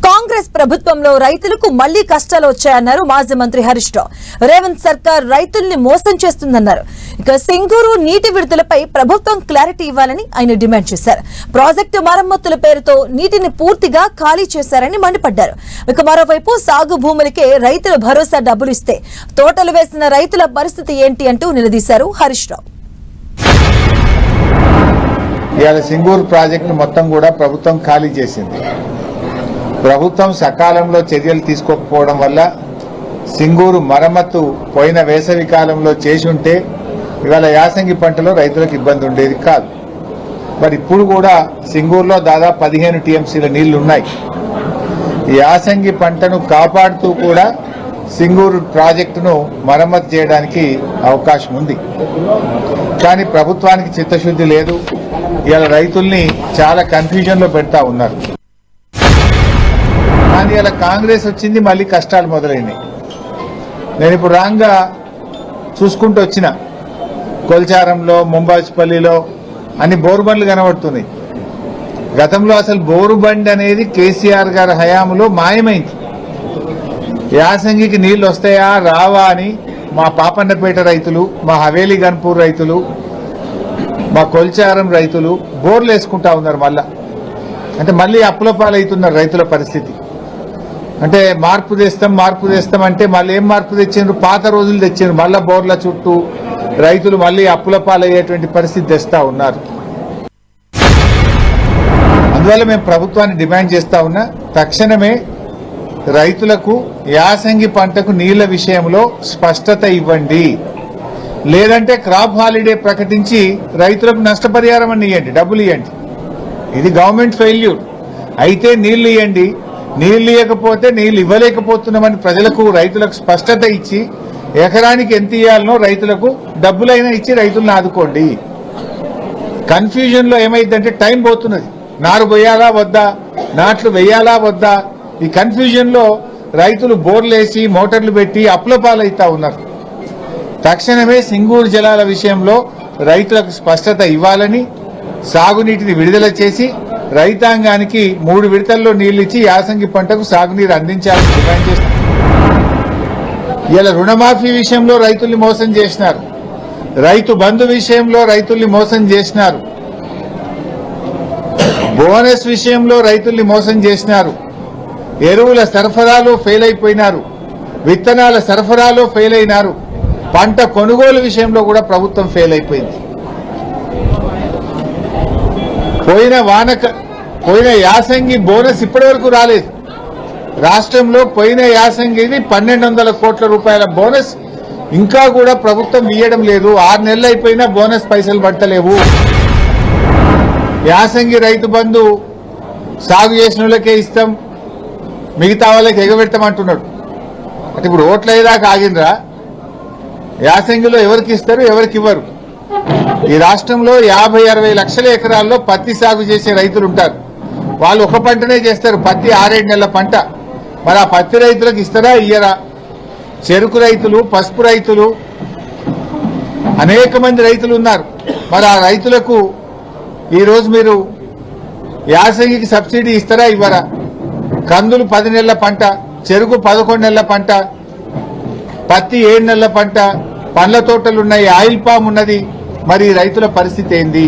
కాంగ్రెస్ ప్రభుత్వంలో రైతులకు మళ్లీ కష్టాలు వచ్చాయన్నారు మాజీ మంత్రి హరీష్ రావు. రేవంత్ సర్కార్ రైతుల్ని మోసం చేస్తుందన్నారు. ఇక సింగూరు నీటి విడుదలపై ప్రభుత్వం క్లారిటీ ఇవ్వాలని ఆయన డిమాండ్ చేశారు. ప్రాజెక్టు మరమ్మతుల పేరుతో నీటిని పూర్తిగా ఖాళీ చేశారని మండిపడ్డారు. ఇక మరోవైపు సాగు భూములకే రైతులు భరోసా డబ్బులు ఇస్తే తోటలు వేసిన రైతుల పరిస్థితి ఏంటి అంటూ నిలదీశారు హరీష్ రావు. ఇవాళ సింగూరు ప్రాజెక్టును మొత్తం కూడా ప్రభుత్వం ఖాళీ చేసింది. ప్రభుత్వం సకాలంలో చర్యలు తీసుకోకపోవడం వల్ల సింగూరు మరమ్మతు పోయిన వేసవి కాలంలో చేసి ఉంటే ఇవాళ యాసంగి పంటలో రైతులకు ఇబ్బంది ఉండేది కాదు. మరి ఇప్పుడు కూడా సింగూరులో దాదాపు 15 టీఎంసీల నీళ్లు ఉన్నాయి. యాసంగి పంటను కాపాడుతూ కూడా సింగూరు ప్రాజెక్టును మరమ్మతు చేయడానికి అవకాశం ఉంది. కానీ ప్రభుత్వానికి చిత్తశుద్ధి లేదు. ఇవాళ రైతుల్ని చాలా కన్ఫ్యూజన్లో పెడతా ఉన్నారు. కానీ ఇలా కాంగ్రెస్ వచ్చింది, మళ్ళీ కష్టాలు మొదలైనాయి. నేను ఇప్పుడు రాంగా చూసుకుంటూ వచ్చిన కొల్చారంలో, ముంబాజ్పల్లిలో అన్ని బోరుబండ్లు కనబడుతున్నాయి. గతంలో అసలు బోరుబండి అనేది కేసీఆర్ గారి హయాంలో మాయమైంది. యాసంగికి నీళ్లు వస్తాయా రావా అని మా పాపన్నపేట రైతులు, మా హవేలీ గన్పూర్ రైతులు, మా కొల్చారం రైతులు బోర్లు వేసుకుంటా ఉన్నారు. అంటే మళ్ళీ అప్పుల పాలవుతున్నారు రైతుల పరిస్థితి. అంటే మార్పు తెస్తాం అంటే మళ్ళీ ఏం మార్పు తెచ్చిండ్రు? పాత రోజులు తెచ్చిండ్రు. మళ్ళా బోర్ల చుట్టూ రైతులు మళ్ళీ అప్పుల పాలయ్యేటువంటి పరిస్థితి తెస్తా ఉన్నారు. అందువల్ల మేము ప్రభుత్వాన్ని డిమాండ్ చేస్తా ఉన్నా, తక్షణమే రైతులకు యాసంగి పంటకు నీళ్ల విషయంలో స్పష్టత ఇవ్వండి. లేదంటే క్రాప్ హాలిడే ప్రకటించి రైతులకు నష్టపరిహారం అని ఇవ్వండి, డబ్బులు ఇవ్వండి. ఇది గవర్నమెంట్ ఫెయిల్యూర్. అయితే నీళ్లు ఇవ్వండి, నీళ్లు ఇవ్వకపోతే నీళ్లు ఇవ్వలేకపోతున్నామని ప్రజలకు, రైతులకు స్పష్టత ఇచ్చి ఎకరానికి ఎంత ఇవ్వాలనో రైతులకు డబ్బులైనా ఇచ్చి రైతులను ఆదుకోండి. కన్ఫ్యూజన్ లో ఏమైందంటే టైం పోతున్నది. నారు పోయాలా వద్దా, నాట్లు వేయాలా వద్దా, ఈ కన్ఫ్యూజన్ లో రైతులు బోర్లేసి మోటార్లు పెట్టి అప్పుల పాలవుతా ఉన్నారు. తక్షణమే సింగూరు జలాల విషయంలో రైతులకు స్పష్టత ఇవ్వాలని, సాగునీటిని విడుదల చేసి రైతాంగానికి 3 విడతల్లో నీళ్లిచ్చి యాసంగి పంటకు సాగునీరు అందించాలని డిమాండ్ చేస్తున్నారు. ఇలా రుణమాఫీ విషయంలో రైతుల్ని మోసం చేసినారు. రైతు బంధు విషయంలో రైతుల్ని మోసం చేసినారు. బోనస్ విషయంలో రైతుల్ని మోసం చేసినారు. ఎరువుల సరఫరాలో ఫెయిల్ అయిపోయినారు. విత్తనాల సరఫరాలో ఫెయిల్ అయినారు. పంట కొనుగోలు విషయంలో కూడా ప్రభుత్వం ఫెయిల్ అయిపోయింది. పోయిన యాసంగి బోనస్ ఇప్పటి వరకు రాలేదు. రాష్ట్రంలో పోయిన యాసంగిది 1200 కోట్ల రూపాయల బోనస్ ఇంకా కూడా ప్రభుత్వం ఇయ్యడం లేదు. 6 నెలలు అయిపోయినా బోనస్ పైసలు పడతలేవు. యాసంగి రైతు బంధు సాగు చేసిన వాళ్ళకే ఇస్తాం, మిగతా వాళ్ళకి ఎగబెడతామంటున్నాడు. అంటే ఇప్పుడు ఓట్లు అయ్యేదాకా ఆగిండ్రా? యాసంగిలో ఎవరికి ఇస్తారు, ఎవరికి ఇవ్వరు? ఈ రాష్ట్రంలో 50-60 లక్షల ఎకరాల్లో పత్తి సాగు చేసే రైతులు ఉంటారు. వాళ్ళు ఒక పంటనే చేస్తారు, పత్తి 6-7 నెలల పంట. మరి ఆ పత్తి రైతులకు ఇస్తారా ఇయ్యరా? చెరుకు రైతులు, పసుపు రైతులు, అనేక మంది రైతులు ఉన్నారు. మరి ఆ రైతులకు ఈరోజు మీరు యాసంగికి సబ్సిడీ ఇస్తారా ఇవ్వరా? కందులు 10 నెలల పంట, చెరుకు 11 నెలల పంట, పత్తి 7 నెలల పంట, పండ్ల తోటలున్నాయి, ఆయిల్ పామ్ ఉన్నది. మరి రైతుల పరిస్థితి ఏంది?